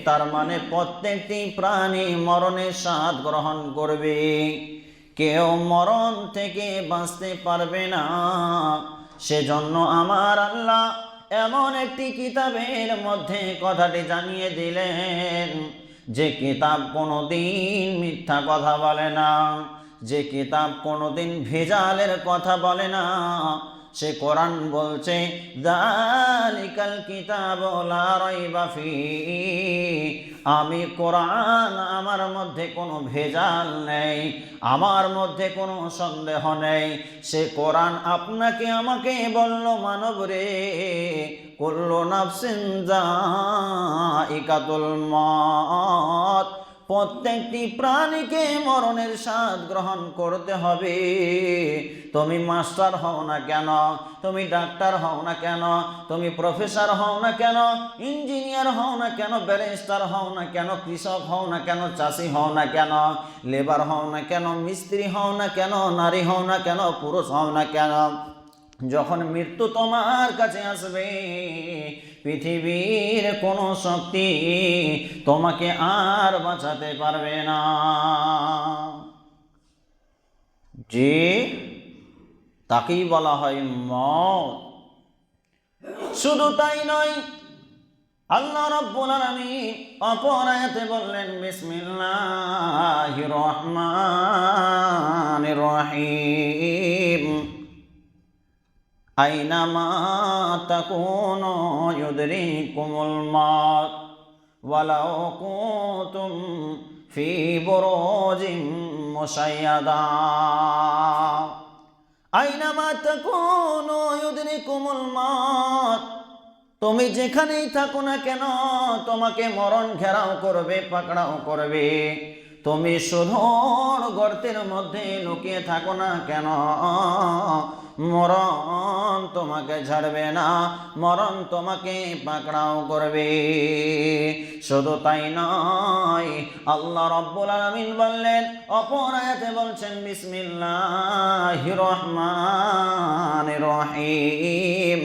তার মানে প্রত্যেকটি প্রাণী মরণের স্বাদ গ্রহণ করবে, কেউ মরণ থেকে বাঁচতে পারবে না। সেজন্য আমার আল্লাহ এমন একটি কিতাবের মধ্যে কথাটি জানিয়ে দিলেন, যে কিতাব কোনোদিন মিথ্যা কথা বলে না, যে কিতাব কোনোদিন ভেজালের কথা বলে না। সে কোরআন বলছে, যালিকাল কিতাবু লা রাইবা ফীহি, আমি কোরআন, আমার মধ্যে কোনো ভেজাল নেই, আমার মধ্যে কোনো সন্দেহ নেই। সে কোরআন আপনাকে আমাকে বলল, মানব রে, কুল্লু নাফসিন যায়িকাতুল মউত, প্রত্যেকটি প্রাণীকে মরণের স্বাদ গ্রহণ করতে হবে। তুমি মাস্টার হও না কেন, তুমি ডাক্তার হও না কেন, তুমি প্রফেসর হও না কেন, ইঞ্জিনিয়ার হও না কেন, ব্যারিস্টার হও না কেন, কৃষক হও না কেন, চাষি হও না কেন, লেবার হও না কেন, মিস্ত্রি হও না কেন, নারী হও না কেন, পুরুষ হও না কেন, যখন মৃত্যু তোমার কাছে আসবে, পৃথিবীর কোনো শক্তি তোমাকে আর বাঁচাতে পারবে না। যে তাকেই বলা হয় মওত। শুধু তাই নয়, আল্লাহ রাব্বুল আলামিন অপর আয়াতে বললেন, বিসমিল্লাহির রহমানির রহিম, আইনামা তাকুনু ইউদরিকুমুল মাউত ওয়ালাউ কুনতুম ফি বুরুজিম মুশাইয়াদা। আইনামা তাকুনু ইউদরিকুমুল মাউত, তুমি যেখানেই থাকো না কেন তোমাকে মরণ ঘেরাও করবে, পাকড়াও করবে। তুমি শুধুর গর্তের মধ্যে লুকিয়ে থাকো না কেন, মরণ তোমাকে ছাড়বে না, মরণ তোমাকে পাকড়াও করবে। শুধু তাই নয়, আল্লাহ রাব্বুল আলামিন বললেন, অপর আয়াতে বলছেন, বিসমিল্লাহির রহমানির রহিম,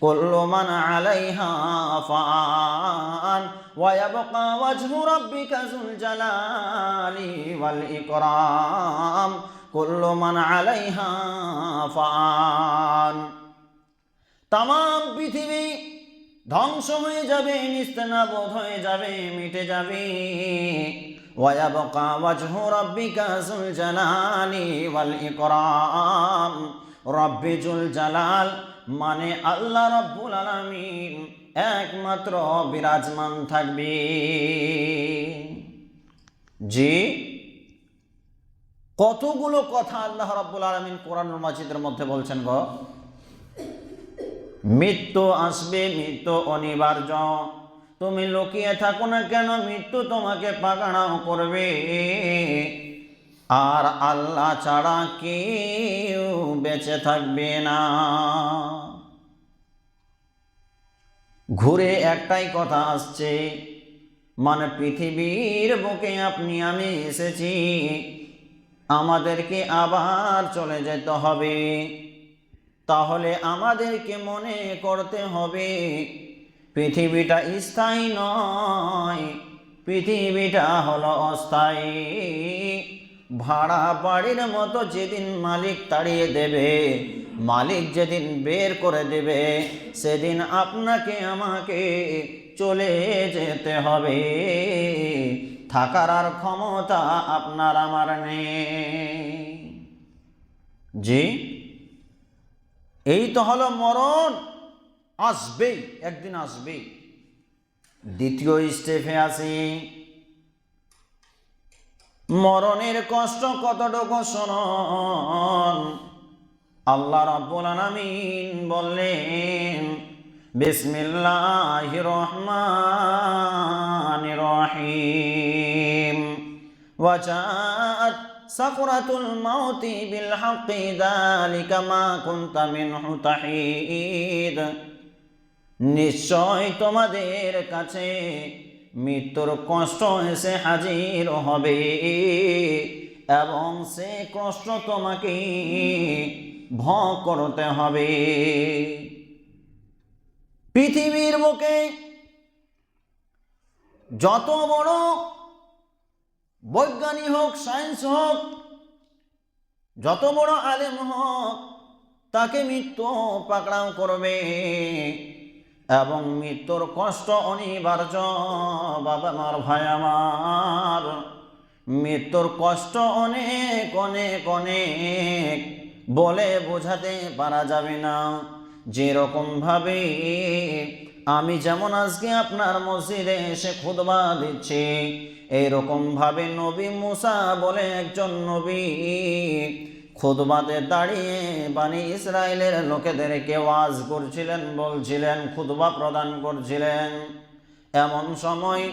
কুল্লু মান আলাইহা ফান ওয়া ইয়াবকা ওয়াজহু রাব্বিকা যুল জালালি ওয়াল ইকরাম, কুল্লু মান আলাইহা ফান। তামাম পৃথিবী ধ্বংস হয়ে যাবে, নিস্তেনাবুদ হয়ে যাবে, মিটে যাবে। ওয়া ইয়াবকা ওয়াজহু রাব্বিকা যুল জালালি ওয়াল ইকরাম, রব্বে যুল জালাল মানে আল্লাহ রাব্বুল আলামিন একমাত্র বিরাজমান থাকবে। জি, কতগুলো কথা আল্লাহ রাব্বুল আলামিন কোরআনুল মাজিদের মধ্যে বলছেন গো। মৃত্যু আসবে, মৃত্যু অনিবার্য, তুমি লুকিয়ে থাকো না কেন, মৃত্যু তোমাকে পাকড়াও করবে। আর আল্লাহ ছাড়া কেউ বেঁচে থাকবে না। ঘুরে একটাই কথা আসছে, মানে পৃথিবীর বুকে আপনি আমি এসেছি, আমাদেরকে আবার চলে যেতে হবে। তাহলে আমাদেরকে মনে করতে হবে, পৃথিবীটা স্থায়ী নয়, পৃথিবীটা হলো অস্থায়ী। ভাড়া বাড়ির মতো যেদিন মালিক তাড়িয়ে দেবে, মালিক যেদিন বের করে দেবে, সেদিন আপনাকে আমাকে চলে যেতে হবে। থাকার আর ক্ষমতা আপনার আমার নেই। জি, এই তো হলো মরণ, আসবেই, একদিন আসবেই। দ্বিতীয় স্টেপে আসি, মরণের কষ্ট কতটুকু শুনুন। আল্লাহ রাব্বুল আলামিন বললেন, বিসমিল্লাহির রহমানির রহিম, ওয়া জাআত সাকরাতুল মাউতি বিল হাক্কি যালিকা মা কুনতা মিনহু তাহিদ, নিশ্চয় তোমাদের কাছে মৃত্যুর কষ্ট এসে হাজির হবে, এবং সে কষ্ট তোমাকে ভোগ করতে হবে। পৃথিবীর বুকে যত বড় বৈজ্ঞানিক হোক, সায়েন্স হোক, যত বড় আলেম হোক, তাকে মৃত্যু পাকড়াও করবে এবং মৃত্যুর কষ্ট অনিবার্য। বাবা আমার, ভাই আমার, মৃত্যুর কষ্ট অনেক অনেক অনেক, বলে বোঝাতে পারা যাবে না। যেরকমভাবে আমি যেমন আজকে আপনার মসজিদে এসে খুতবা দিচ্ছি, এইরকমভাবে নবী মুসা বলে একজন নবী খুতবাতে দাঁড়িয়ে বানি ইসরায়েলের লোকেদেরকে ওয়াজ করছিলেন, বলছিলেন, খুতবা প্রদান করছিলেন। এমন সময়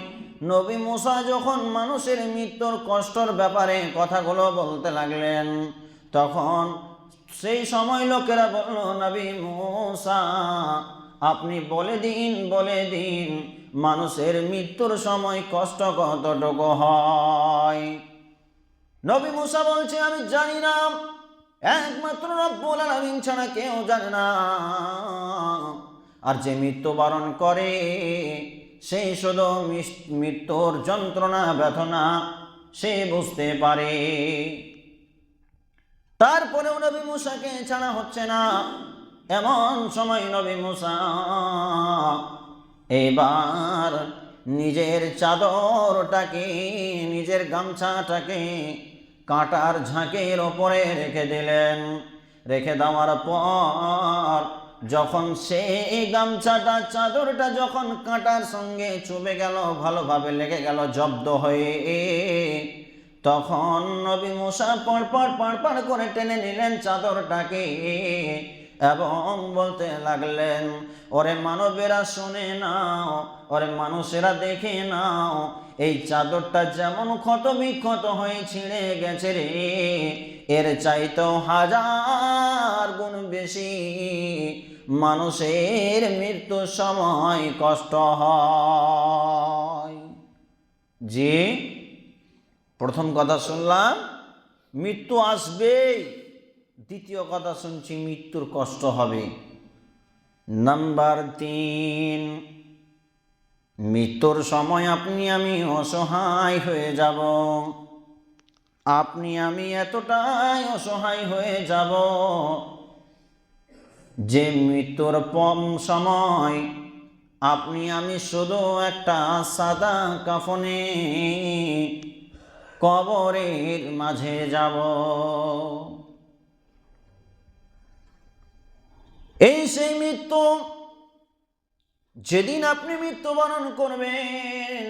নবী মুসা যখন মানুষের মৃত্যুর কষ্টর ব্যাপারে কথাগুলো বলতে লাগলেন, তখন সেই সময় লোকেরা বলল, নবী মুসা, আপনি বলে দিন মানুষের মৃত্যুর সময় কষ্ট কতটুকু হয়। নবী মুসা বলছে, আমি জানি না, একমাত্র রব্বুল আলামিন ছাড়া কেউ জানে না। আর যে মৃত্যুবরণ করে সেই শুধু মৃত্যুর যন্ত্রণা বেদনা সে বুঝতে পারে। তারপরেও নবী মুসাকে ছাড়া হচ্ছে না। এমন সময় নবী মুসা এবার নিজের চাদরটাকে, নিজের গামছাটাকে কাঁটার ঝাঁকের ওপরে রেখে দিলেন। রেখে দেওয়ার পর যখন সেই গামছাটা, চাদরটা যখন কাঁটার সঙ্গে চুবে গেল, ভালোভাবে লেগে গেল জব্দ হয়ে, তখন নবী মুসা পড় করে টেনে নিলেন চাদরটাকে এবং বলতে লাগলেন, ওরে মানবেরা শুনে নাও, ওরে মানুষেরা দেখে নাও, এই চাদরটা যেমন ক্ষত বিক্ষত হয়ে ছিঁড়ে গেছে রে, এর চাইতেও 1000 গুণ বেশি মানুষের মৃত্যুর সময় কষ্ট হয়। জি, প্রথম কথা শুনলাম মৃত্যু আসবেই, দ্বিতীয় কথা শুনছি মৃত্যুর কষ্ট হবে। নাম্বার 3, মৃত্যুর সময় আপনি আমি অসহায় হয়ে যাব। আপনি আমি এতটাই অসহায় হয়ে যাব যে মৃত্যুর সময় আপনি আমি শুধু একটা সাদা কাফনে কবরের মাঝে যাব। এই সেই মৃত্যু, যেদিন আপনি মৃত্যুবরণ করবেন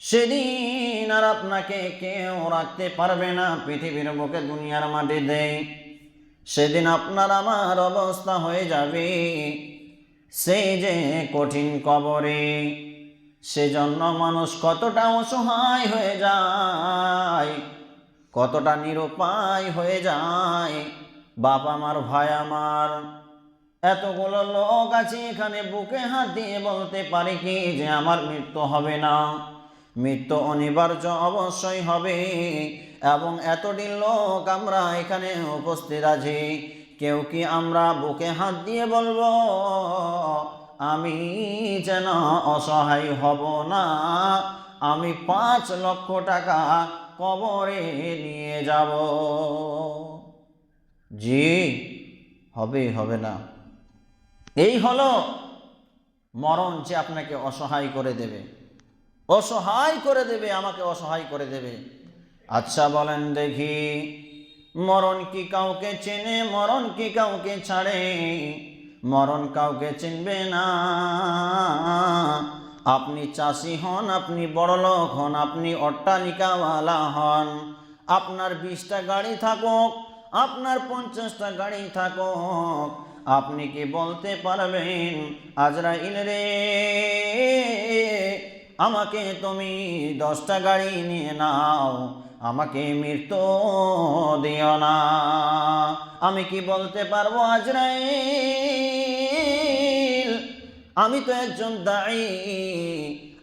সেদিন আর আপনাকে কেউ রাখতে পারবে না পৃথিবীর বুকে, দুনিয়ার মাটিতে। সেদিন আপনার আমার অবস্থা হয়ে যাবে সেই যে কঠিন কবরে। সেজন্য মানুষ কতটা অসহায় হয়ে যায়, কতটা নিরুপায় হয়ে যায়। বাপ আমার, ভাই আমার, এতগুলো লোক আছে এখানে, বুকে হাত দিয়ে বলতে পারে কি যে আমার মৃত্যু হবে না? মৃত্যু অনিবার্য, অবশ্যই হবে। এবং এতটি লোক আমরা এখানে উপস্থিত আছি, কেউ কি আমরা বুকে হাত দিয়ে বলবো আমি যেন অসহায় হব না, আমি 5 লক্ষ টাকা কবরে নিয়ে যাব? জি, হবে না। এই হলো মরণ, যে আপনাকে অসহায় করে দেবে, অসহায় করে দেবে, আমাকে অসহায় করে দেবে। আচ্ছা বলেন দেখি, মরণ কি কাউকে চেনে? মরণ কি কাউকে ছাড়ে? মরণ কাউকে চিনবে না। আপনি চাষি হন, আপনি বড়লোক হন, আপনি অট্টালিকাওয়ালা হন, আপনার 20টা গাড়ি থাকুক, আপনার 50টা গাড়ি থাকুক, আপনি কি বলতে পারবেন আজরাইল রে, আমাকে তুমি 10টা গাড়ি নিয়ে নাও, আমাকে মৃত্যু দিও না? আমি কি বলতে পারবো আজরাইল, আমি তো একজন দাঈ,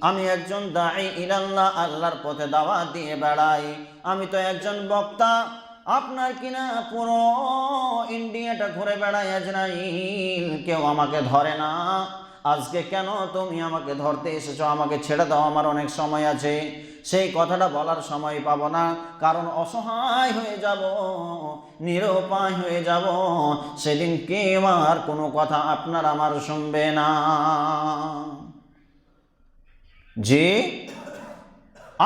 আমি একজন দাঈ ইলাল্লাহ, আল্লাহর পথে দাওয়াত দিয়ে বেড়াই, আমি তো একজন বক্তা, আপনার কিনা পুরো ইন্ডিয়াটা ঘুরে বেড়াই আজরাইল, কেউ আমাকে ধরে না, আজকে কেন তুমি আমাকে ধরতে এসেছো, আমাকে ছেড়ে দাও, আমার অনেক সময় আছে। সেই কথাটা বলার সময় পাবো না, কারণ অসহায় হয়ে যাব, নিরুপায় হয়ে যাব। সেদিন কেউ আর কোনো কথা আপনার আমার শুনবে না। যে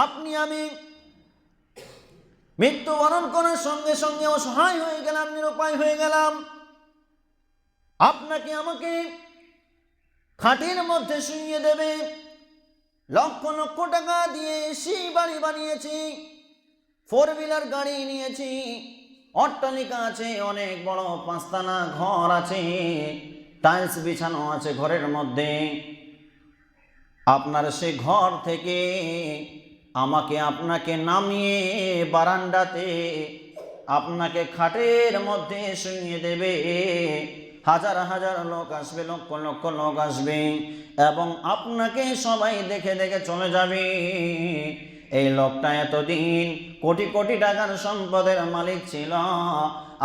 আপনি আমি মৃত্যুবরণ করার সঙ্গে সঙ্গে অসহায় হয়ে গেলাম, নিরুপায় হয়ে গেলাম। আপনাকে আমাকে খাটের মধ্যে শুইয়ে দেবে, লক্ষ লক্ষ টাকা দিয়ে সেই বাড়ি বানিয়েছি, 4 হুইলার গাড়ি নিয়েছি, অট্টালিকা আছে, অনেক বড় 5 তলা ঘর আছে, টাইলস বিছানো আছে ঘরের মধ্যে। আপনার সে ঘর থেকে আমাকে আপনাকে নামিয়ে বারান্দাতে আপনাকে খাটের মধ্যে শুইয়ে দেবে। হাজার হাজার লোক আসবে, লক্ষ লক্ষ লোক আসবে, এবং আপনাকে সবাই দেখে দেখে চলে যাবে। এই লোকটা এতদিন কোটি কোটি টাকার সম্পদের মালিক ছিল,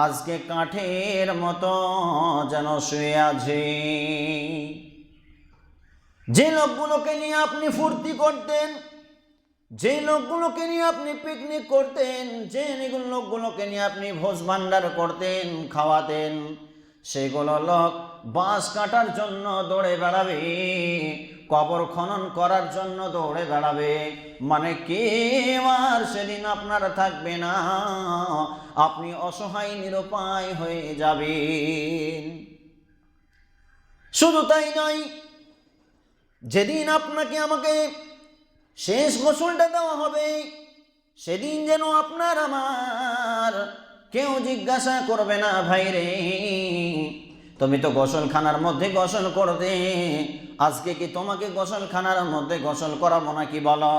আজকে কাঠের মতো যেন শুয়ে আছে। যে লোকগুলোকে নিয়ে আপনি ফুর্তি করতেন, যে লোকগুলোকে নিয়ে আপনি পিকনিক করতেন, যে লোকগুলোকে নিয়ে আপনি ভোজ ভান্ডার করতেন, খাওয়াতেন, সেগুলো লোক বাঁশ কাটার জন্য দৌড়ে বেড়াবে, কবর খনন করার জন্য দৌড়ে বেড়াবে। মানে কেউ আর সেদিন আপনার থাকবে না, আপনি অসহায় নিরুপায় হয়ে যাবেন। শুধু তাই নয়, যেদিন আপনাকে আমাকে শেষ গোসলটা দেওয়া হবে, সেদিন যেন আপনার আমার কেউ জিজ্ঞাসা করবে না, ভাই রে তুমি তো গোসলখানার মধ্যে গোসল করতে, আজকে কি তোমাকে গোসলখানার মধ্যে গোসল করাবো নাকি বলো।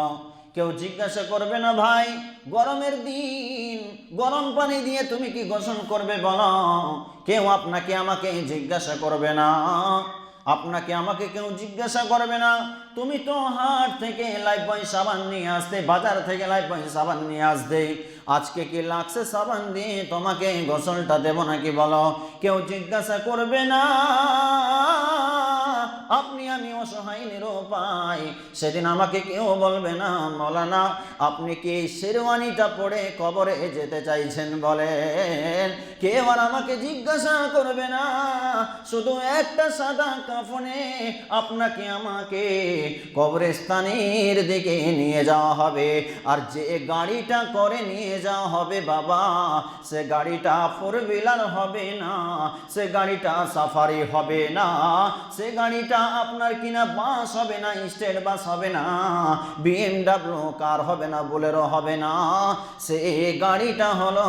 কেউ জিজ্ঞাসা করবে না, ভাই গরমের দিন গরম পানি দিয়ে তুমি কি গোসল করবে বলো। কেউ আপনাকে আমাকে জিজ্ঞাসা করবে না, আপনাকে আমাকে কেউ জিজ্ঞাসা করবে না। তুমি তো হাট থেকে লাইফবয় সাবান নিয়ে আসতে, বাজার থেকে লাইফবয় সাবান নিয়ে আসতে, আজকে কি লাগছে সাবান দিয়ে তোমাকে গোসলটা দেব নাকি বলো। কেউ জিজ্ঞাসা করবে না। আপনি আমি অসহায় নিরুপায়, সেদিন আমাকে কেউ বলবে না, মৌলানা আপনি কি শেরওয়ানিটা পরে কবরে যেতে চাইছেন বলেন। কেউ আর আমাকে জিজ্ঞাসা করবে না, শুধু একটা সাদা কাফনে আপনাকে আমাকে কবরস্থানের দিকে নিয়ে যাওয়া হবে। আর যে গাড়িটা করে নিয়ে যাওয়া হবে বাবা, সে গাড়িটা 4 হুইলার হবে না, সে গাড়িটা সাফারি হবে না, সে গাড়িটা আপনার কিনা বাস হবে না, স্টেট বাস হবে না, BMW কার হবে না, বোলেরো হবে না। সে গাড়িটা হলো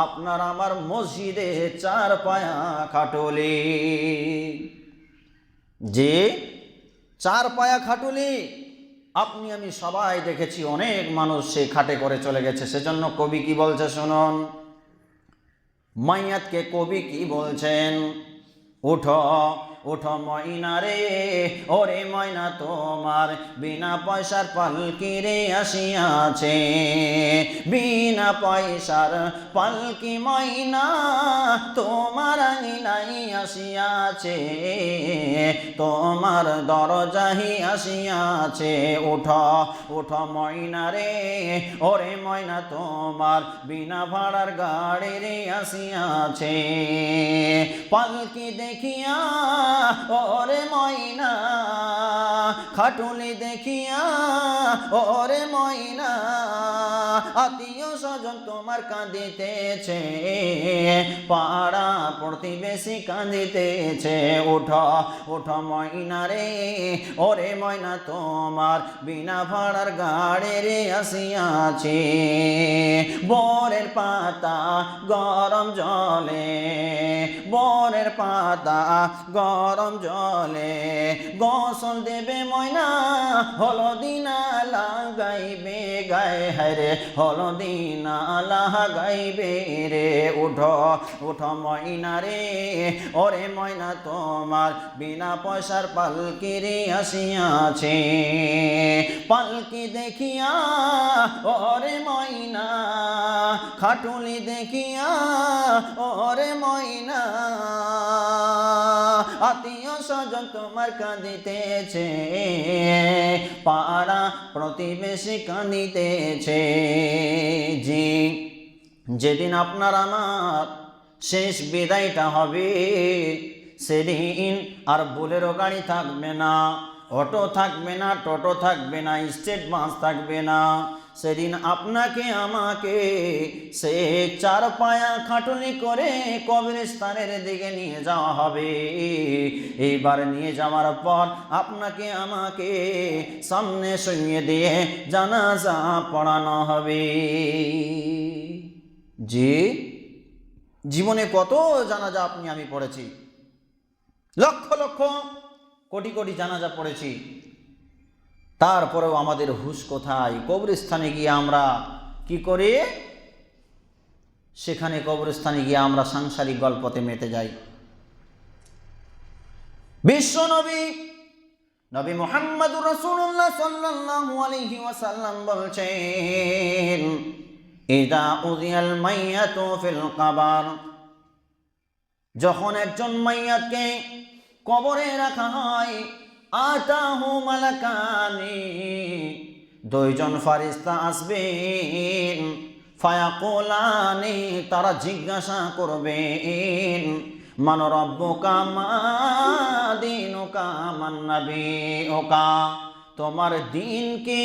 আপনার আমার মসজিদে 4 পায়া খাটুলি। যে 4 পায়া খাটুলি আপনি আমি সবাই দেখেছি, অনেক মানুষ সে খাটে করে চলে গেছে। সেজন্য কবি কি বলছে শুনুন, মাইয়াতকে কবি কি বলছেন, উঠো উঠো ময়না রে, ওরে ময়না তোমার বিনা পয়সার পালকি রে আসিয়াছে, বিনা পয়সার পালকি ময়না তোমার আঙিনাই আসিয়াছে, তোমার দরজাহি আসিয়াছে। উঠো উঠো ময়না রে, ওরে ময়না তোমার বিনা ভাড়ার গাড়ি রে আসিয়াছে, পালকি দেখিয়া ওরে ময়না, খাটুলি দেখিয়া ওরে ময়না, আত্মীয় স্বজন তোমার কাঁদিতেছে, পাড়া প্রতিবেশী কাঁদিতেছে। উঠো উঠো ময়না রে, ওরে ময়না তোমার বিনা ভাড়ার গাড়ি রে আসিয়াছে, বরের পাতা গরম জলে, বরের পাতা গরম জলে গোসল দেবে ময়না, হলদি না লাগাইবে গায়ে, হায়রে হলদি না লাগাইবে রে। উঠো উঠো ময়না রে, ওরে ময়না তোমার বিনা পয়সার পালকি রে আসিয়াছে, পালকি দেখিয়া ওরে ময়না, খাটুলি দেখিয়া ওরে ময়না, আত্মীয় স্বজন তোমার কাঁদিতেছে, পাড়া প্রতিবেশী কাঁদিতেছে। জি, যেদিন আপনার আমার শেষ বিদায়টা হবে, সেদিন আর বোলেরো গাড়ি থাকবে না, অটো থাকবে না, টোটো থাকবে না, স্টেট বাস থাকবে না। সেদিন আপনাকে আমাকে সে চার পায়া খাটুনি করে কবরস্থানের দিকে নিয়ে যাওয়া হবে। এইবার নিয়ে যাওয়ার পর আপনাকে আমাকে সামনে শুইয়ে দিয়ে জানাজা পড়ানো হবে। জি, জীবনে কত জানাজা আপনি আমি পড়েছি, লক্ষ লক্ষ কোটি কোটি জানাজা পড়েছি, তারপরেও আমাদের হুঁশ কোথায়? কবরস্থানে গিয়ে আমরা কি করি? সেখানে কবরস্থানে গিয়ে আমরা সাংসারিক গল্পতে মেতে যাই। বিশ্ব নবী নবী মুহাম্মদুর রাসূলুল্লাহ সাল্লাল্লাহু আলাইহি ওয়াসাল্লাম বলছেন, ইদা উযিয়াল মাইয়াতু ফিল কবর, যখন একজন মাইয়াতকে কবরে রাখা হয়, আতাহু মালাকানি, দুইজন ফারিস্তা আসবেন, ফায়াকুলানি, তারা জিজ্ঞাসা করবেন, মান রাব্বুকা মা দীনুকা মান নাবিয়ুকা, তোমার দিন কি,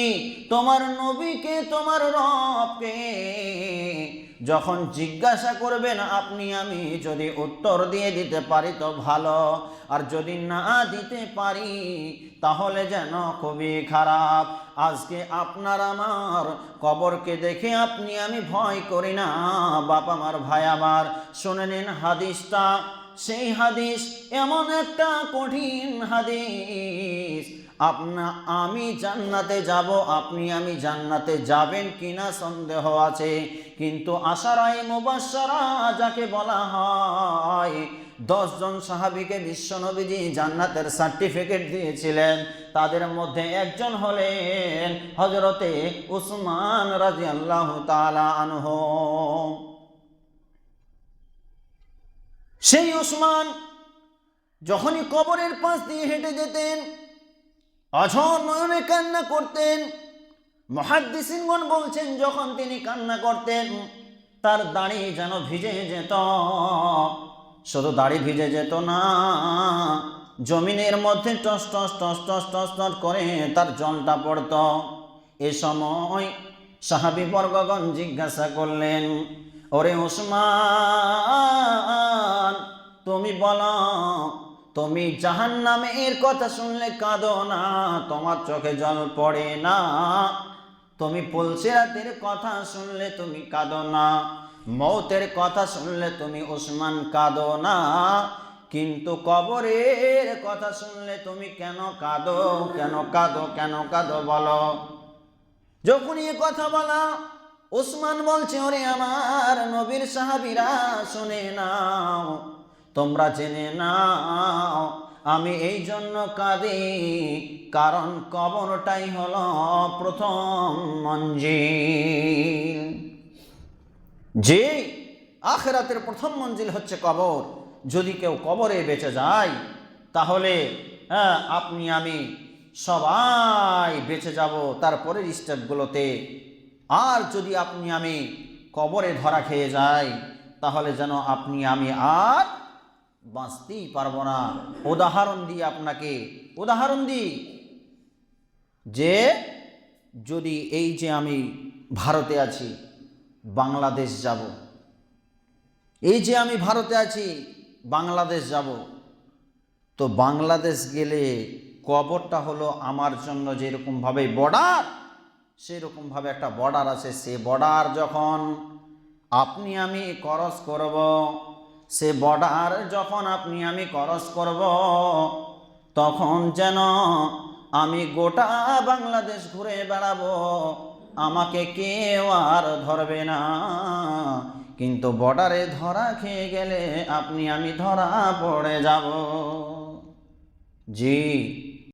তোমার নবীকে, তোমার রবকে। যখন জিজ্ঞাসা করবেন আপনি আমি যদি উত্তর দিয়ে দিতে পারি তো ভালো, আর যদি না দিতে পারি তাহলে যেন খুবই খারাপ। আজকে আপনার আমার কবরকে দেখে আপনি আমি ভয় করি না। বাপ আমার, ভাই আমার, শুনে নিন হাদিসটা। সেই হাদিস এমন একটা কঠিন হাদিস, আমি জান্নাতে যাব, আপনি আমি জান্নাতে যাবেন কিনা সন্দেহ আছে, কিন্তু আশারায়ে মুবাশশারা যাকে বলা হয়, 10 জন সাহাবীকে বিশ্বনবীজি জান্নাতের সার্টিফিকেট দিয়েছিলেন, তাদের মধ্যে একজন হলেন হযরতে উসমান রাদিয়াল্লাহু তাআলা আনহু। সেই উসমান যখনই কবরের পাশ দিয়ে হেঁটে যেতেন, অঝর নয়নে কান্না করতেন। মুহাদ্দিসিনগণ বলছেন, যখন তিনি কান্না করতেন তার দাড়ি যেন ভিজে যেত। শুধু দাড়ি ভিজে যেত না, জমিনের মধ্যে toss toss toss toss toss toss করে তার জলটা পড়ত। এ সময় সাহাবী বর্গগণ জিজ্ঞাসা করলেন, ওরে উসমান, তুমি বলো, তুমি জাহান্নামের কথা শুনলে কাঁদো না, তোমার চোখে জল পড়ে না? তুমি পুলসিরাতের কথা শুনলে তুমি কাঁদো না, মৌতের কথা শুনলে তুমি উসমান কাঁদো না, কিন্তু কবরের কথা শুনলে তুমি কেন কাঁদো? কেন কাঁদো? কেন কাঁদো বলো? যখন এই কথা বলা, উসমান বলছে, ওরে আমার নবীর সাহাবীরা, শুনে নাও, তোমরা জেনে নাও, আমি এই জন্য কাঁদি কারণ কবরটাই হলো প্রথম মঞ্জিল। যে আখিরাতের প্রথম মঞ্জিল হচ্ছে কবর। যদি কেউ কবরে বেঁচে যায় তাহলে আপনি আমি সবাই বেঁচে যাব তারপরের স্টেপগুলোতে। আর যদি আপনি আমি কবরে ধরা খেয়ে যাই তাহলে যেন আপনি আমি আর বাঁচতেই পারবো না। উদাহরণ দিই আপনাকে, উদাহরণ দিই, যে যদি এই যে আমি ভারতে আছি, বাংলাদেশ যাব, এই যে আমি ভারতে আছি, বাংলাদেশ যাব, তো বাংলাদেশ গেলে কবরটা হলো আমার জন্য যেরকমভাবে বর্ডার, সেরকমভাবে একটা বর্ডার আছে। সে বর্ডার যখন আপনি আমি ক্রস করব, সে বর্ডার যখন আপনি আমি ক্রস করব, তখন যেন আমি গোটা বাংলাদেশ ঘুরে বেড়াবো, আমাকে কেউ আর ধরবে না। কিন্তু বর্ডারে ধরা খেয়ে গেলে আপনি আমি ধরা পড়ে যাব। জি।